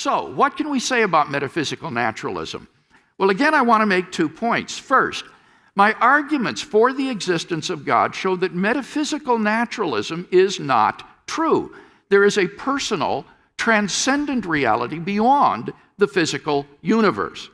So, what can we say about metaphysical naturalism? Well, again, I want to make 2 points. First, my arguments for the existence of God show that metaphysical naturalism is not true. There is a personal, transcendent reality beyond the physical universe.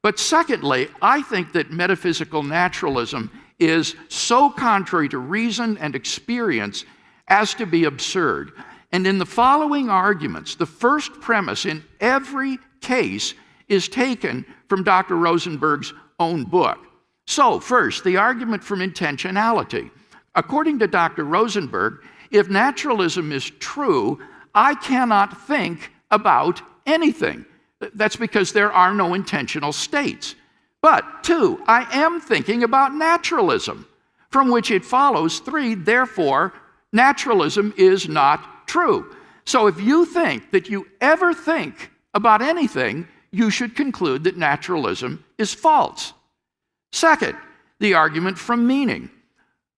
But secondly, I think that metaphysical naturalism is so contrary to reason and experience as to be absurd. And in the following arguments, the first premise in every case is taken from Dr. Rosenberg's own book. So, first, the argument from intentionality. According to Dr. Rosenberg, if naturalism is true, I cannot think about anything. That's because there are no intentional states. But 2, I am thinking about naturalism, from which it follows 3, therefore, naturalism is not true. So if you think that you ever think about anything, you should conclude that naturalism is false. Second, the argument from meaning.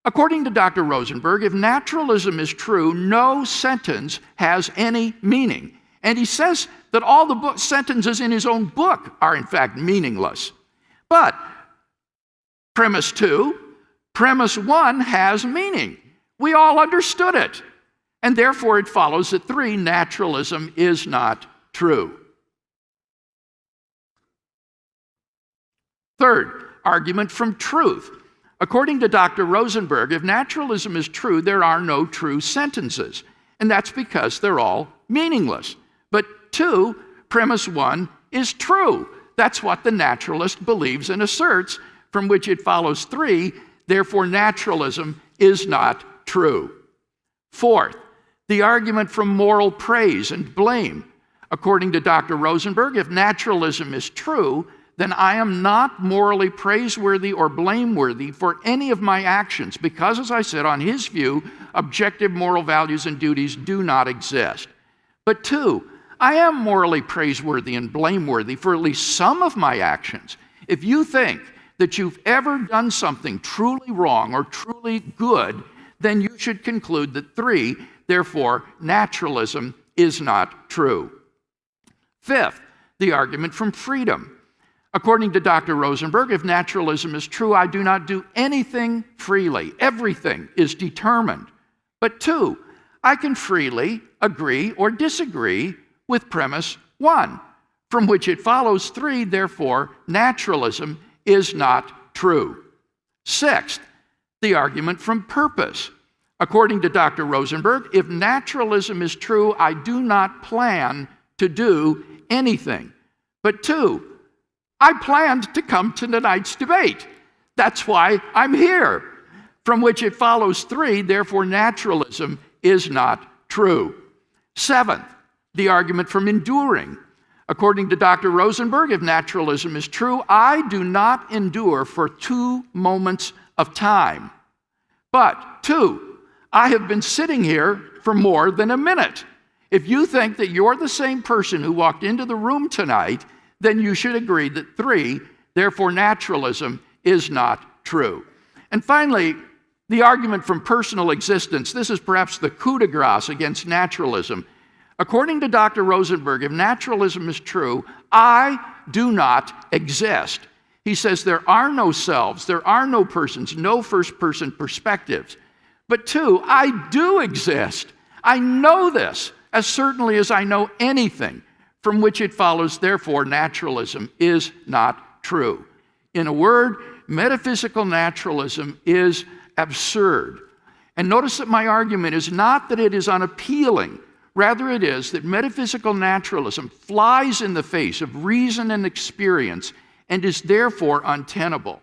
According to Dr. Rosenberg, if naturalism is true, no sentence has any meaning. And he says that all the sentences in his own book are in fact meaningless. But premise 2, premise 1 has meaning. We all understood it. And therefore it follows that 3, naturalism is not true. Third, argument from truth. According to Dr. Rosenberg, if naturalism is true, there are no true sentences. And that's because they're all meaningless. But 2, premise 1 is true. That's what the naturalist believes and asserts, from which it follows 3, therefore naturalism is not true. Fourth, the argument from moral praise and blame. According to Dr. Rosenberg, if naturalism is true, then I am not morally praiseworthy or blameworthy for any of my actions, because, as I said, on his view, objective moral values and duties do not exist. But 2, I am morally praiseworthy and blameworthy for at least some of my actions. If you think that you've ever done something truly wrong or truly good, then you should conclude that 3, therefore, naturalism is not true. Fifth, the argument from freedom. According to Dr. Rosenberg, if naturalism is true, I do not do anything freely. Everything is determined. But 2, I can freely agree or disagree with premise 1, from which it follows 3, therefore, naturalism is not true. Sixth, the argument from purpose. According to Dr. Rosenberg, if naturalism is true, I do not plan to do anything. But 2, I planned to come to tonight's debate. That's why I'm here. From which it follows 3, therefore naturalism is not true. Seventh, the argument from enduring. According to Dr. Rosenberg, if naturalism is true, I do not endure for 2 moments of time. But 2, I have been sitting here for more than a minute. If you think that you're the same person who walked into the room tonight, then you should agree that 3, therefore naturalism is not true. And finally, the argument from personal existence. This is perhaps the coup de grace against naturalism. According to Dr. Rosenberg, if naturalism is true, I do not exist. He says there are no selves, there are no persons, no first-person perspectives. But 2, I do exist. I know this as certainly as I know anything, from which it follows, therefore, naturalism is not true. In a word, metaphysical naturalism is absurd. And notice that my argument is not that it is unappealing. Rather, it is that metaphysical naturalism flies in the face of reason and experience and is therefore untenable.